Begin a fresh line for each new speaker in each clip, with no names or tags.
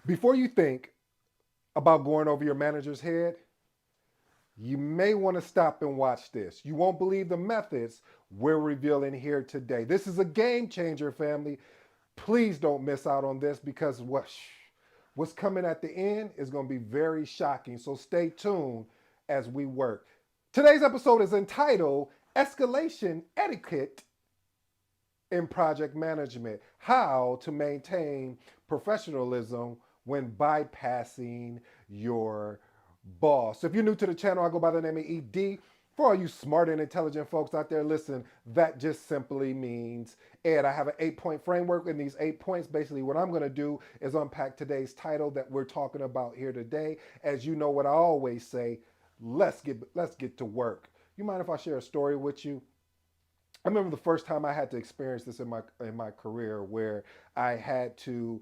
Before you think about going over your manager's head, you may want to stop and watch this. You won't believe the methods we're revealing here today. This is a game changer, family. Please don't miss out on this because what's coming at the end is going to be very shocking. So stay tuned as we work. Today's episode is entitled Escalation Etiquette in Project Management: How to Maintain Professionalism when Bypassing Your Boss. If you're new to the channel, I go by the name of ED. For all you smart and intelligent folks out there, listen, that just simply means Ed. I have an 8-point framework. In these 8 points, basically what I'm going to do is unpack today's title that we're talking about here today. As you know what I always say, let's get to work. You mind if I share a story with you? I remember the first time I had to experience this in my career, where I had to,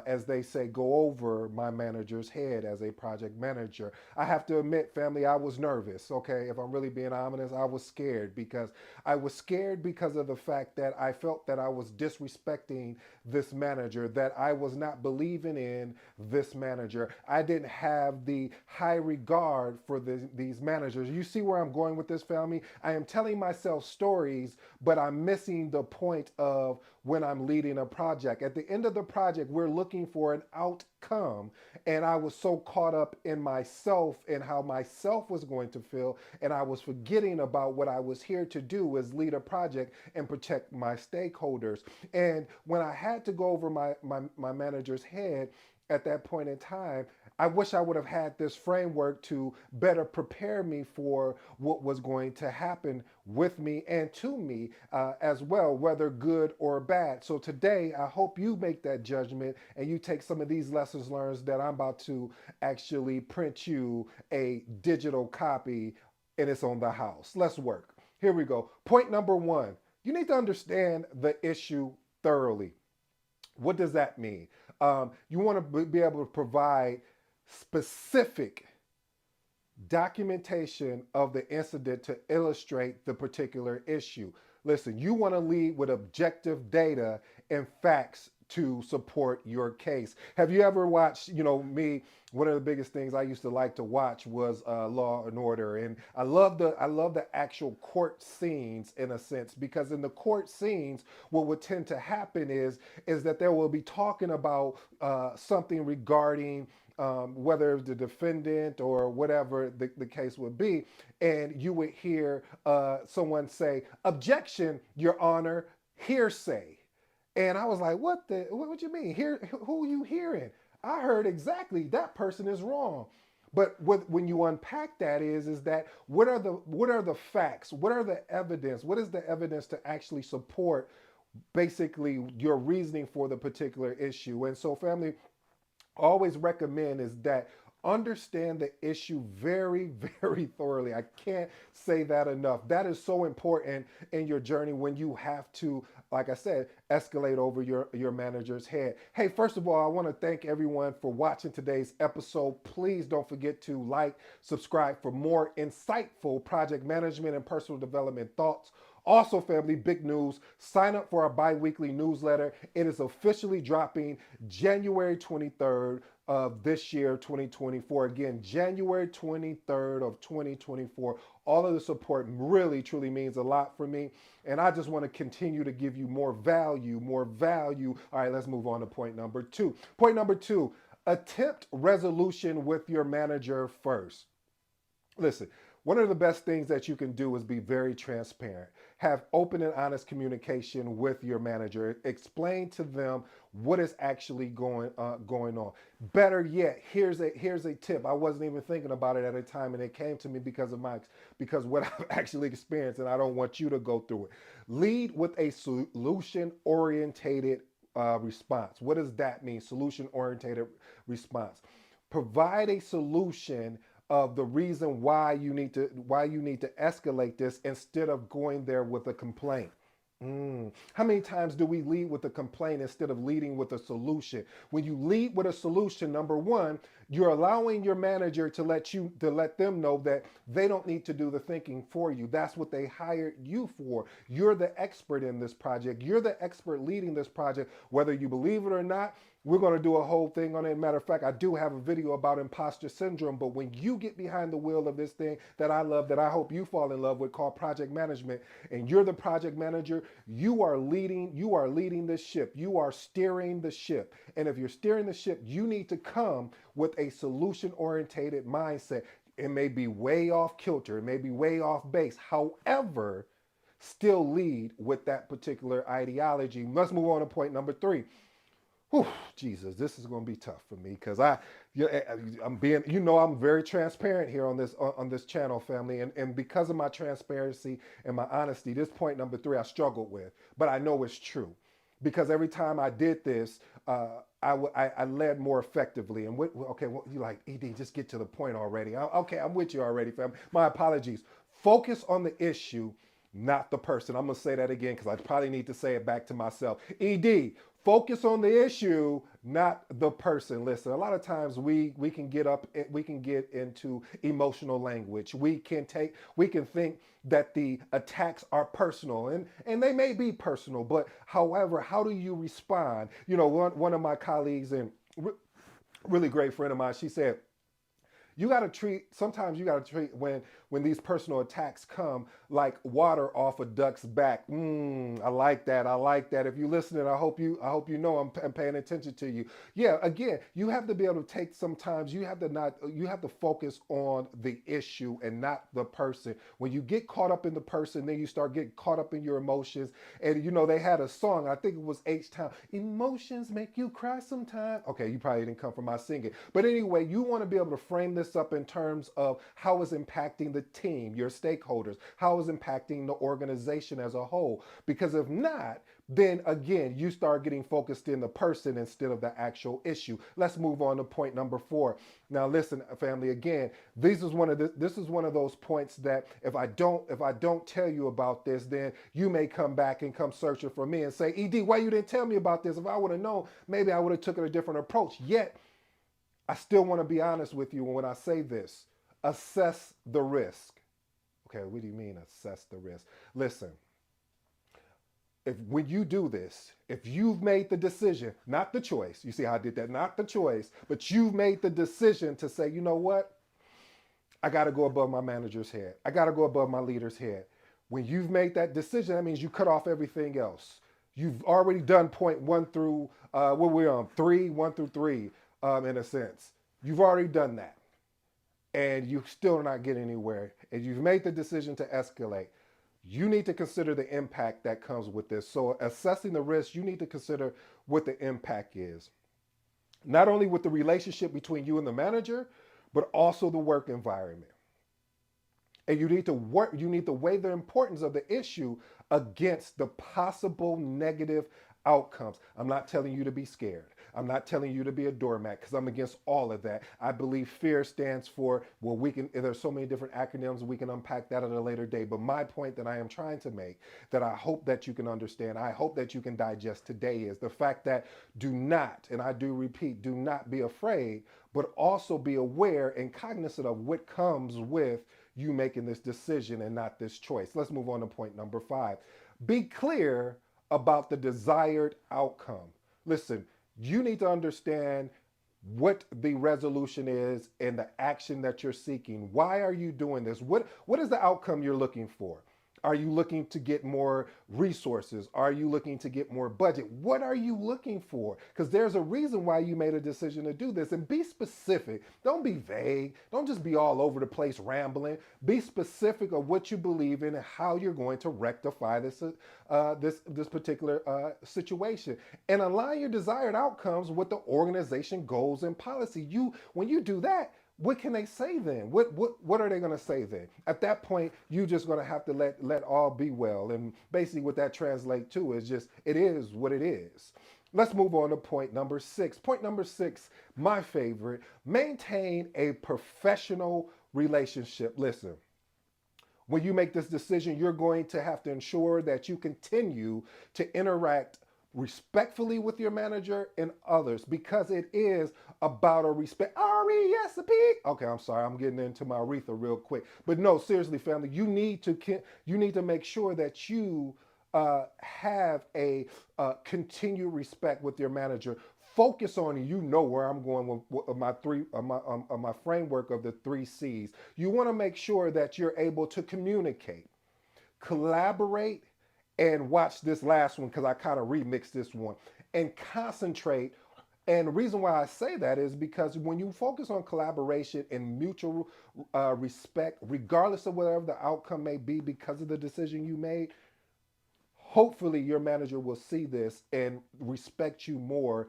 as they say, go over my manager's head as a project manager. I have to admit, family, I was nervous. Okay, if I'm really being honest, I was scared because of the fact that I felt that I was disrespecting this manager, that I was not believing in this manager. I didn't have the high regard for these managers. You see where I'm going with this, family? I am telling myself stories, but I'm missing the point of when I'm leading a project. At the end of the project, we're looking for an outcome. And I was so caught up in myself and how myself was going to feel. And I was forgetting about what I was here to do, is lead a project and protect my stakeholders. And when I had to go over my manager's head at that point in time, I wish I would have had this framework to better prepare me for what was going to happen with me and to me as well, whether good or bad. So today, I hope you make that judgment and you take some of these lessons learned that I'm about to actually print you a digital copy, and it's on the house. Let's work. Here we go. Point number one: you need to understand the issue thoroughly. What does that mean? You want to be able to provide specific documentation of the incident to illustrate the particular issue. Listen, you want to lead with objective data and facts to support your case. Have you ever watched, me, one of the biggest things I used to like to watch was Law and Order, and I love the actual court scenes, in a sense, because in the court scenes, what would tend to happen is that there will be talking about something regarding whether it's the defendant or whatever the case would be, and you would hear someone say, "Objection, Your Honor, hearsay." And I was like, what you mean? Who are you hearing? I heard exactly that person is wrong. But when you unpack that is that what are the facts? What are the evidence? What is the evidence to actually support basically your reasoning for the particular issue? And so, family, always recommend is that understand the issue very, very thoroughly. I can't say that enough. That is so important in your journey when you have to, like I said, escalate over your manager's head. Hey, first of all, I want to thank everyone for watching today's episode. Please don't forget to like, subscribe for more insightful project management and personal development thoughts. Also, family, big news: sign up for our bi-weekly newsletter. It is officially dropping January 23rd of this year, 2024. Again, January 23rd of 2024. All of the support really, truly means a lot for me. And I just want to continue to give you more value, more value. All right, let's move on to point number two. Point number two: attempt resolution with your manager first. Listen, one of the best things that you can do is be very transparent. Have open and honest communication with your manager. Explain to them what is actually going on. Better yet, here's a tip. I wasn't even thinking about it at a time, and it came to me because what I've actually experienced, and I don't want you to go through it. Lead with a solution orientated response. What does that mean? Solution orientated response. Provide a solution of the reason why you need to escalate this instead of going there with a complaint. How many times do we lead with a complaint instead of leading with a solution? When you lead with a solution, number one, You're allowing your manager to let them know that they don't need to do the thinking for you. That's what they hired you for. You're the expert in this project. You're the expert leading this project, whether you believe it or not. We're going to do a whole thing on it. Matter of fact, I do have a video about imposter syndrome. But when you get behind the wheel of this thing that I love, that I hope you fall in love with, called project management, and you're the project manager, you are leading the ship. You are steering the ship. And if you're steering the ship, you need to come with a solution orientated mindset. It may be way off kilter, it may be way off base. However, still lead with that particular ideology. Let's move on to point number 3. Whew, Jesus, this is going to be tough for me because I'm being, I'm very transparent here on this channel, family, and because of my transparency and my honesty, this point number 3 I struggled with, but I know it's true because every time I did this, I led more effectively. And okay, well, you like Ed, just get to the point already. Okay, I'm with you already, fam. My apologies. Focus on the issue, not the person. I'm gonna say that again because I probably need to say it back to myself. Ed, focus on the issue, not the person. Listen, a lot of times we can get into emotional language. We can think that the attacks are personal, and they may be personal, but however, how do you respond? One of my colleagues and really great friend of mine, she said, sometimes you got to treat when these personal attacks come like water off a duck's back. I like that. I like that. If you're listening, I hope you know I'm paying attention to you. Yeah, again, you have to be able to take sometimes you have to focus on the issue and not the person. When you get caught up in the person, then you start getting caught up in your emotions. And they had a song, I think it was H-Town, emotions make you cry sometimes. Okay, you probably didn't come from my singing. But anyway, you want to be able to frame this up in terms of how it's impacting the team, your stakeholders, how it's impacting the organization as a whole. Because if not, then again, you start getting focused in the person instead of the actual issue. Let's move on to point number 4. Now, listen, family. Again, this is one of those points that if I don't tell you about this, then you may come back and come searching for me and say, Ed, why you didn't tell me about this? If I would have known, maybe I would have taken a different approach. Yet, I still want to be honest with you when I say this. Assess the risk. Okay, what do you mean assess the risk? Listen, when you do this, if you've made the decision, not the choice, you see how I did that, not the choice, but you've made the decision to say, you know what? I got to go above my manager's head. I got to go above my leader's head. When you've made that decision, that means you cut off everything else. You've already done point 1 through, what we're on, 1 through 3, in a sense. You've already done that. And you still not get anywhere. And you've made the decision to escalate. You need to consider the impact that comes with this. So assessing the risk, you need to consider what the impact is. Not only with the relationship between you and the manager, but also the work environment. And you need to weigh the importance of the issue against the possible negative outcomes. I'm not telling you to be scared. I'm not telling you to be a doormat because I'm against all of that. I believe fear stands for, there's so many different acronyms, we can unpack that at a later day. But my point that I am trying to make, that I hope that you can understand, I hope that you can digest today, is the fact that do not, and I do repeat, do not be afraid, but also be aware and cognizant of what comes with you making this decision and not this choice. Let's move on to point number 5. Be clear about the desired outcome. Listen, you need to understand what the resolution is and the action that you're seeking. Why are you doing this? What is the outcome you're looking for? Are you looking to get more resources? Are you looking to get more budget? What are you looking for? Because there's a reason why you made a decision to do this. And be specific. Don't be vague. Don't just be all over the place rambling. Be specific of what you believe in and how you're going to rectify this particular situation. And align your desired outcomes with the organization goals and policy. When you do that, what can they say then? What are they going to say then? At that point, you're just going to have to let all be well. And basically what that translates to is just, it is what it is. Let's move on to point number 6. Point number 6, my favorite, maintain a professional relationship. Listen, when you make this decision, you're going to have to ensure that you continue to interact respectfully with your manager and others, because it is about a respect. R-E-S-P. Okay, I'm sorry, I'm getting into my Aretha real quick, but no, seriously, family, you need to make sure that you have a continued respect with your manager. Focus on, you know where I'm going with my my framework of the three C's. You want to make sure that you're able to communicate, collaborate, and watch this last one because I kind of remixed this one, and concentrate. And the reason why I say that is because when you focus on collaboration and mutual respect, regardless of whatever the outcome may be because of the decision you made, hopefully your manager will see this and respect you more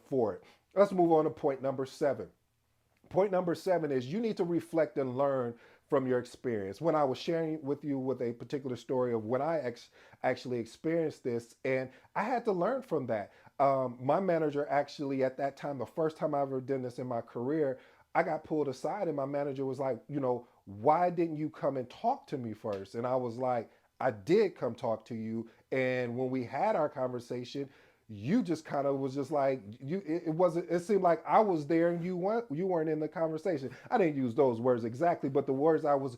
for it. Let's move on to point number 7. Point number 7 is you need to reflect and learn from your experience. When I was sharing with you with a particular story of when I actually experienced this, and I had to learn from that. My manager actually, at that time, the first time I ever did this in my career, I got pulled aside, and my manager was like, why didn't you come and talk to me first? And I was like, I did come talk to you. And when we had our conversation, you just kind of was just like it wasn't, it seemed like I was there and you weren't in the conversation. I didn't use those words exactly, but the words I was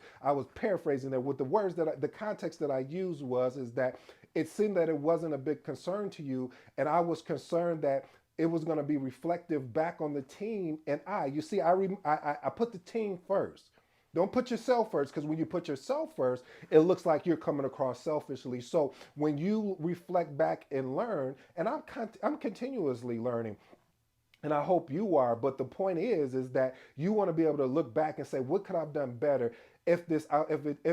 paraphrasing that with the words the context that I used was is that it seemed that it wasn't a big concern to you, and I was concerned that it was going to be reflective back on the team. And you see, I put the team first. Don't put yourself first, because when you put yourself first, it looks like you're coming across selfishly. So when you reflect back and learn, and I'm continuously learning, and I hope you are. But the point is that you want to be able to look back and say, what could I've done better? If this,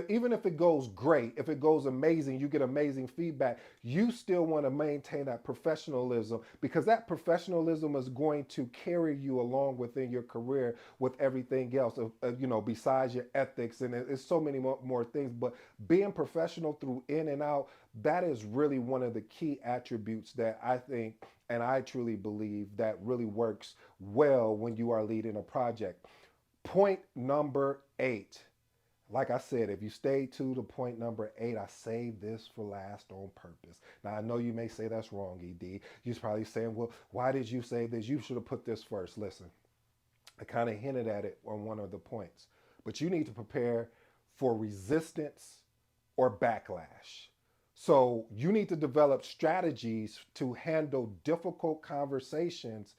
even if it goes great, if it goes amazing, you get amazing feedback. You still want to maintain that professionalism, because that professionalism is going to carry you along within your career with everything else. Besides your ethics, and it's so many more things. But being professional through in and out, that is really one of the key attributes that I think and I truly believe that really works well when you are leading a project. Point number 8. Like I said, if you stay to the point number 8, I saved this for last on purpose. Now, I know you may say that's wrong, ED. You're probably saying, well, why did you say this? You should have put this first. Listen, I kind of hinted at it on one of the points, but you need to prepare for resistance or backlash. So you need to develop strategies to handle difficult conversations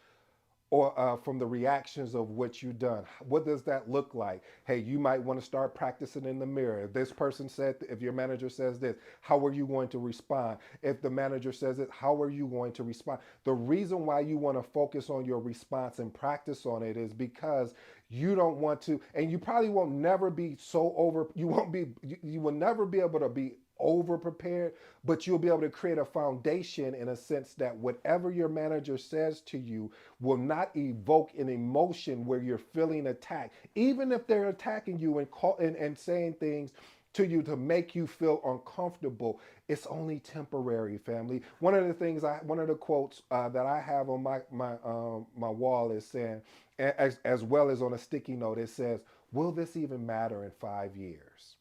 or from the reactions of what you've done. What does that look like? Hey, you might want to start practicing in the mirror. If this person said, if your manager says this, how are you going to respond? If the manager says it, how are you going to respond? The reason why you want to focus on your response and practice on it is because you don't want to, and you probably won't never be so over, you won't be, you will never be able to be over prepared, but you'll be able to create a foundation in a sense that whatever your manager says to you will not evoke an emotion where you're feeling attacked, even if they're attacking you and saying things to you to make you feel uncomfortable. It's only temporary, family. One of the quotes that I have on my wall is saying, as well as on a sticky note, it says, "Will this even matter in 5 years?"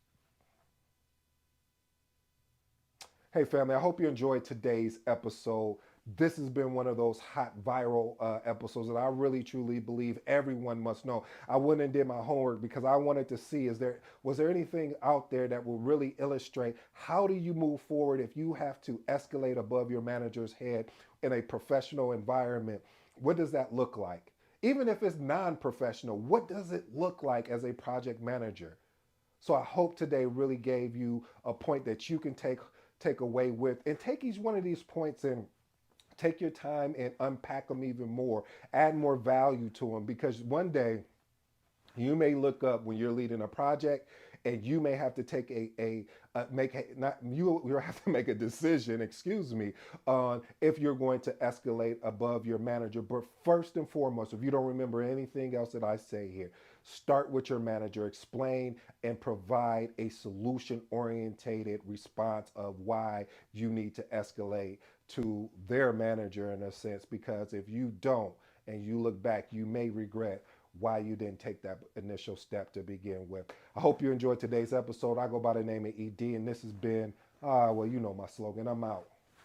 Hey, family, I hope you enjoyed today's episode. This has been one of those hot viral episodes that I really truly believe everyone must know. I went and did my homework because I wanted to see, was there anything out there that will really illustrate how do you move forward if you have to escalate above your manager's head in a professional environment? What does that look like? Even if it's non-professional, what does it look like as a project manager? So I hope today really gave you a point that you can take away with, and take each one of these points and take your time and unpack them even more, add more value to them, because one day you may look up when you're leading a project and you may have to take make a, not you have to make a decision, excuse me, on if you're going to escalate above your manager. But first and foremost, if you don't remember anything else that I say here, start with your manager, explain and provide a solution orientated response of why you need to escalate to their manager in a sense, because if you don't and you look back, you may regret why you didn't take that initial step to begin with. I hope you enjoyed today's episode. I go by the name of ED, and this has been, well, you know my slogan. I'm out.